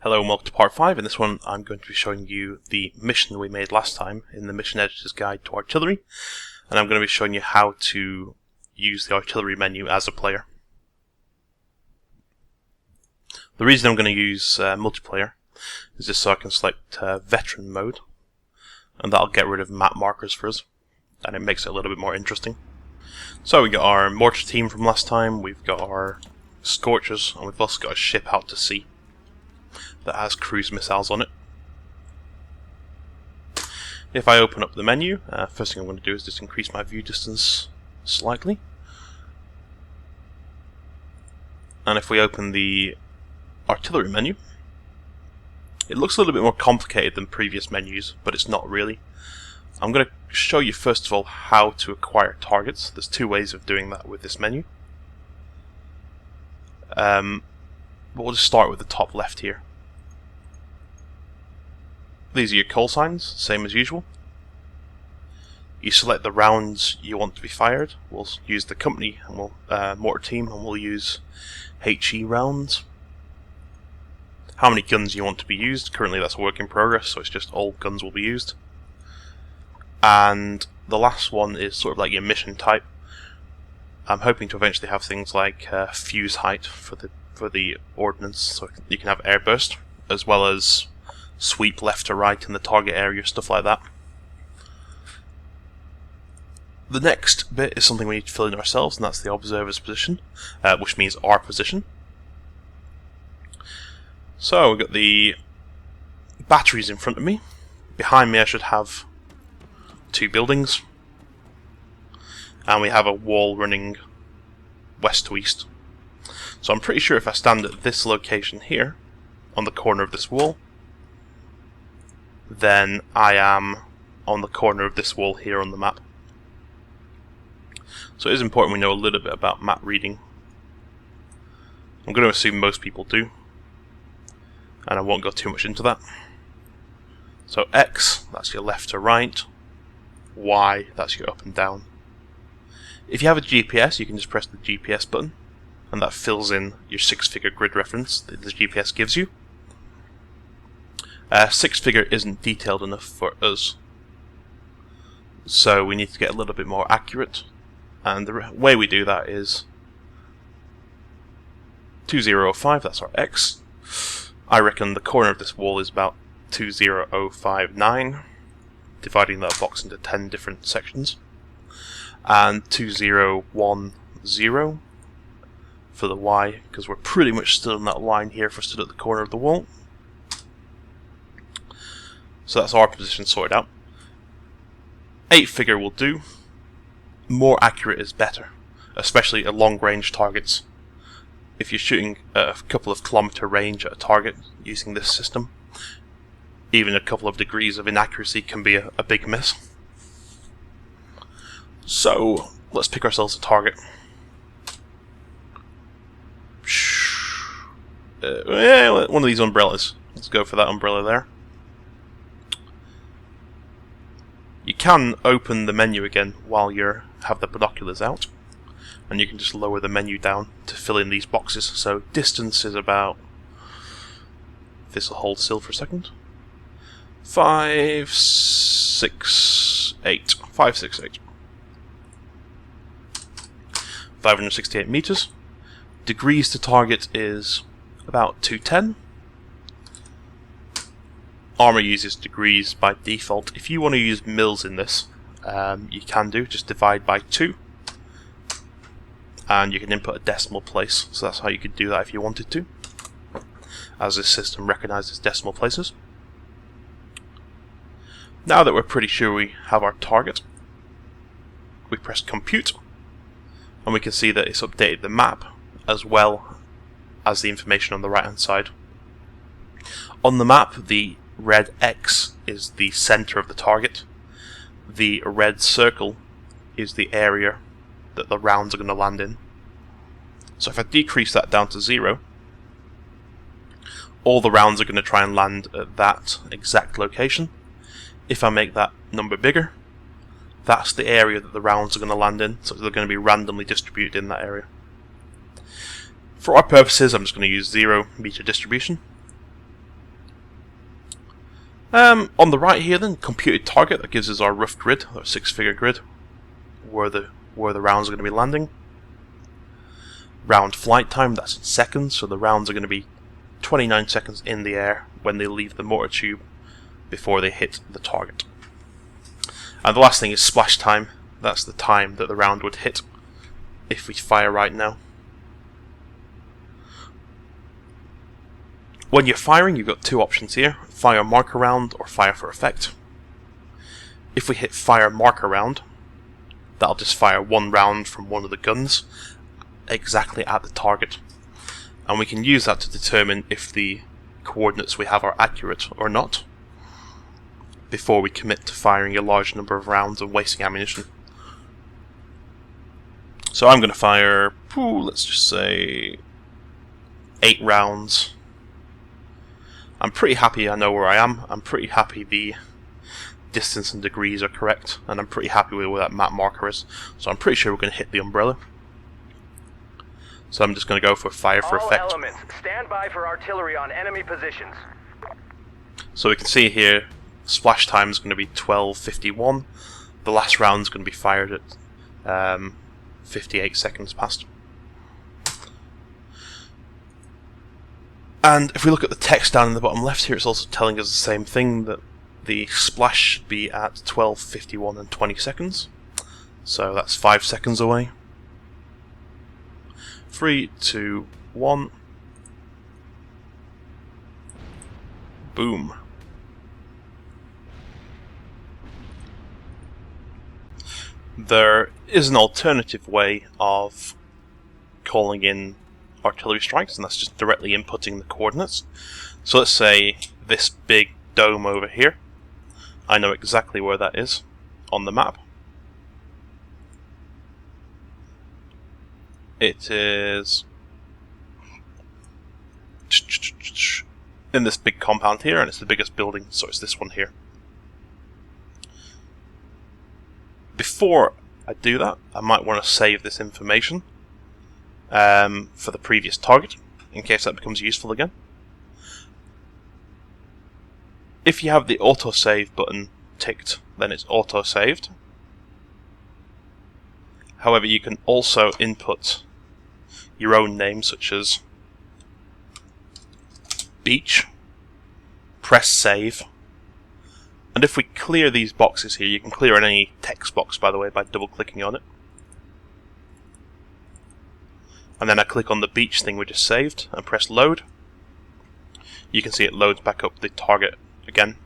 Hello and welcome to part 5. In this one I'm going to be showing you the mission we made last time in the Mission Editor's Guide to Artillery, and I'm going to be showing you how to use the artillery menu as a player. The reason I'm going to use multiplayer is just so I can select veteran mode, and that'll get rid of map markers for us, and it makes it a little bit more interesting. So we got our mortar team from last time, we've got our Scorchers, and we've also got a ship out to sea that has cruise missiles on it. If I open up the menu, first thing I'm going to do is just increase my view distance slightly. And if we open the artillery menu, it looks a little bit more complicated than previous menus, but it's not really. I'm going to show you first of all how to acquire targets. There's two ways of doing that with this menu. But we'll just start with the top left here. These are your call signs, same as usual. You select the rounds you want to be fired. We'll use the company and mortar team, and we'll use HE rounds. How many guns you want to be used? Currently that's a work in progress, so it's just all guns will be used. And the last one is sort of like your mission type. I'm hoping to eventually have things like fuse height for the ordnance, so you can have airburst, as well as sweep left to right in the target area, stuff like that. The next bit is something we need to fill in ourselves, and that's the observer's position, which means our position. So we've got the batteries in front of me. Behind me I should have two buildings, and we have a wall running west to east. So I'm pretty sure if I stand at this location here, on the corner of this wall, then I am on the corner of this wall here on the map. So it is important we know a little bit about map reading. I'm going to assume most people do, and I won't go too much into that. So X, that's your left to right. Y, that's your up and down. If you have a GPS, you can just press the GPS button, and that fills in your 6-figure grid reference that the GPS gives you. 6-figure isn't detailed enough for us, so we need to get a little bit more accurate, and the way we do that is 2005, that's our X. I reckon the corner of this wall is about 20059, dividing that box into 10 different sections, and 2010 for the Y, because we're pretty much still in that line here if we're stood at the corner of the wall. So that's our position sorted out. 8-figure will do. More accurate is better, especially at long-range targets. If you're shooting a couple of kilometer range at a target using this system, even a couple of degrees of inaccuracy can be a big miss. So let's pick ourselves a target. One of these umbrellas. Let's go for that umbrella there. You can open the menu again while you have the binoculars out, and you can just lower the menu down to fill in these boxes. So distance is about, this will hold still for a second, 568. 568 meters. Degrees to target is about 210. Armour uses degrees by default. If you want to use mils in this, you can do, just divide by 2. And you can input a decimal place, so that's how you could do that if you wanted to, as this system recognises decimal places. Now that we're pretty sure we have our target, we press compute, and we can see that it's updated the map as well as the information on the right hand side. On the map, the red X is the center of the target. The red circle is the area that the rounds are going to land in. So if I decrease that down to 0, all the rounds are going to try and land at that exact location. If I make that number bigger, that's the area that the rounds are going to land in, so they're going to be randomly distributed in that area. For our purposes, I'm just going to use 0 meter distribution. On the right here then, computed target, that gives us our rough grid, our 6-figure grid, where the rounds are going to be landing. Round flight time, that's in seconds, so the rounds are going to be 29 seconds in the air when they leave the mortar tube before they hit the target. And the last thing is splash time, that's the time that the round would hit if we fire right now. When you're firing, you've got two options here, fire marker round or fire for effect. If we hit fire marker round, that'll just fire one round from one of the guns exactly at the target. And we can use that to determine if the coordinates we have are accurate or not before we commit to firing a large number of rounds and wasting ammunition. So I'm going to fire, let's just say, 8 rounds. I'm pretty happy I know where I am. I'm pretty happy the distance and degrees are correct, and I'm pretty happy with where that map marker is. So I'm pretty sure we're going to hit the umbrella. So I'm just going to go for fire for effect. All elements, stand by for artillery on enemy positions. So we can see here, splash time is going to be 12:51. The last round is going to be fired at 58 seconds past. And if we look at the text down in the bottom left here, it's also telling us the same thing, that the splash should be at 12:51 and 20 seconds. So that's 5 seconds away. 3, 2, 1. Boom. There is an alternative way of calling in artillery strikes, and that's just directly inputting the coordinates. So let's say this big dome over here, I know exactly where that is on the map. It is in this big compound here, and it's the biggest building, so it's this one here. Before I do that, I might want to save this information for the previous target, in case that becomes useful again. If you have the autosave button ticked, then it's auto-saved. However, you can also input your own name, such as Beach, press save, and if we clear these boxes here, you can clear any text box, by the way, by double-clicking on it. And then I click on the beach thing we just saved and press load. You can see it loads back up the target again.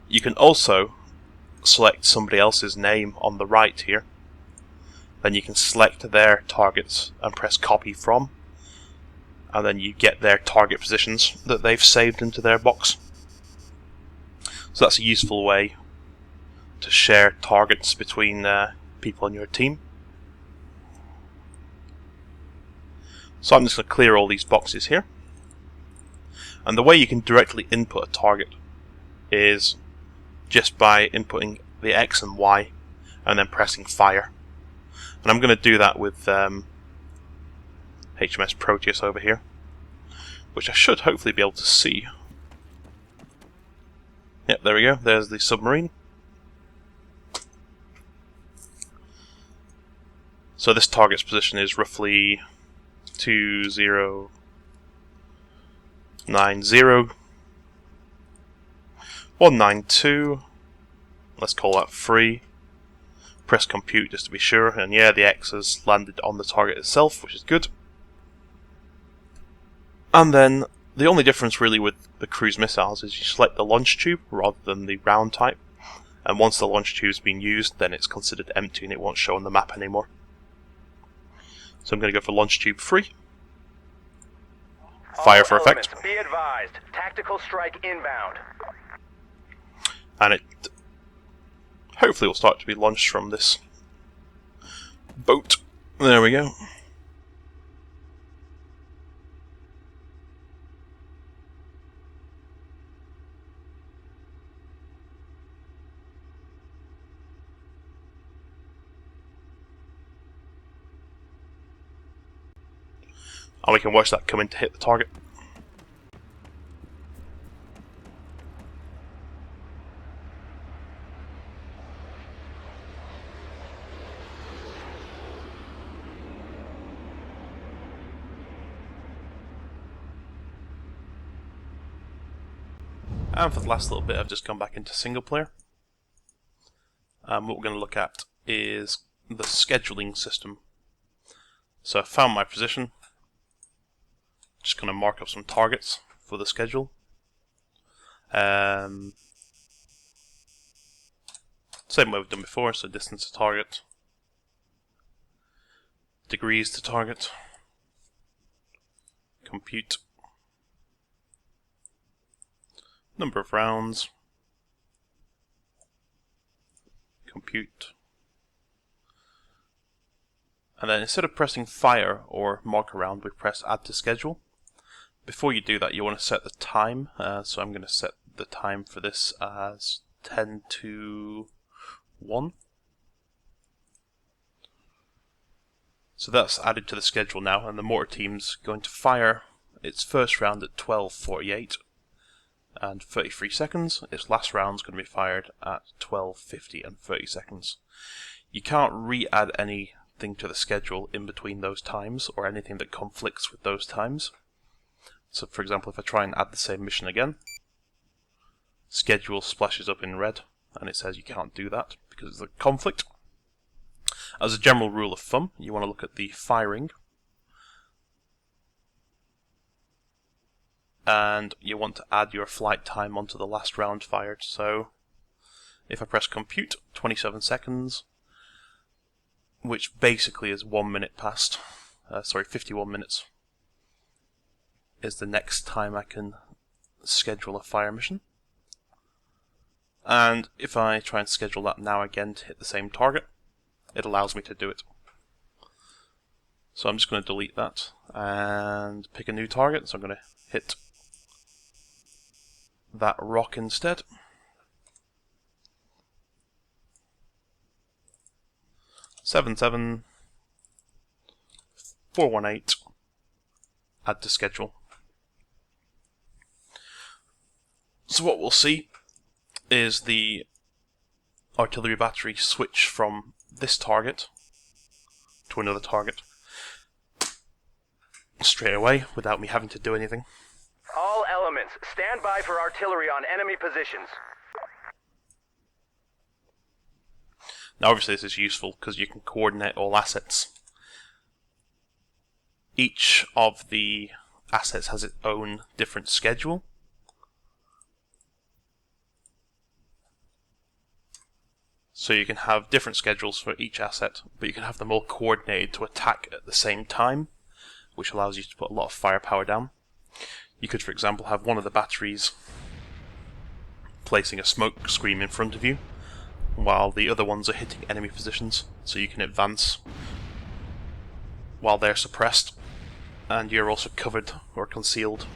You can also select somebody else's name on the right here. Then you can select their targets and press copy from. And then you get their target positions that they've saved into their box. So that's a useful way to share targets between people on your team. So I'm just going to clear all these boxes here. And the way you can directly input a target is just by inputting the X and Y and then pressing fire. And I'm going to do that with HMS Proteus over here, which I should hopefully be able to see. Yep, there we go, there's the submarine. So this target's position is roughly 2090. .192. Let's call that 3. Press compute just to be sure, and yeah, the X has landed on the target itself, which is good. And then the only difference really with the cruise missiles is you select the launch tube rather than the round type, and once the launch tube's been used, then it's considered empty and it won't show on the map anymore. So I'm going to go for launch tube 3. Fire for effect. Be advised, tactical strike inbound. And it hopefully will start to be launched from this boat. There we go. And we can watch that come in to hit the target. And for the last little bit, I've just gone back into single player. What we're going to look at is the scheduling system. So I found my position. Just going to mark up some targets for the schedule. Same way we've done before, so distance to target, degrees to target, compute, number of rounds, compute, and then instead of pressing fire or mark a round, we press add to schedule. Before you do that, you want to set the time, so I'm going to set the time for this as 10 to 1. So that's added to the schedule now, and the mortar team's going to fire its first round at 12:48 and 33 seconds. Its last round's going to be fired at 12:50 and 30 seconds. You can't re-add anything to the schedule in between those times, or anything that conflicts with those times. So for example, if I try and add the same mission again, schedule splashes up in red, and it says you can't do that because it's a conflict. As a general rule of thumb, you want to look at the firing, and you want to add your flight time onto the last round fired. So if I press compute, 27 seconds, which basically is 1 minute past, 51 minutes, is the next time I can schedule a fire mission. And if I try and schedule that now again to hit the same target, it allows me to do it. So I'm just going to delete that and pick a new target. So I'm going to hit that rock instead. Seven 418. Add to schedule. So what we'll see is the artillery battery switch from this target to another target straight away without me having to do anything. All elements, stand by for artillery on enemy positions. Now obviously this is useful because you can coordinate all assets. Each of the assets has its own different schedule. So you can have different schedules for each asset, but you can have them all coordinated to attack at the same time, which allows you to put a lot of firepower down. You could, for example, have one of the batteries placing a smoke screen in front of you, while the other ones are hitting enemy positions, so you can advance while they're suppressed, and you're also covered or concealed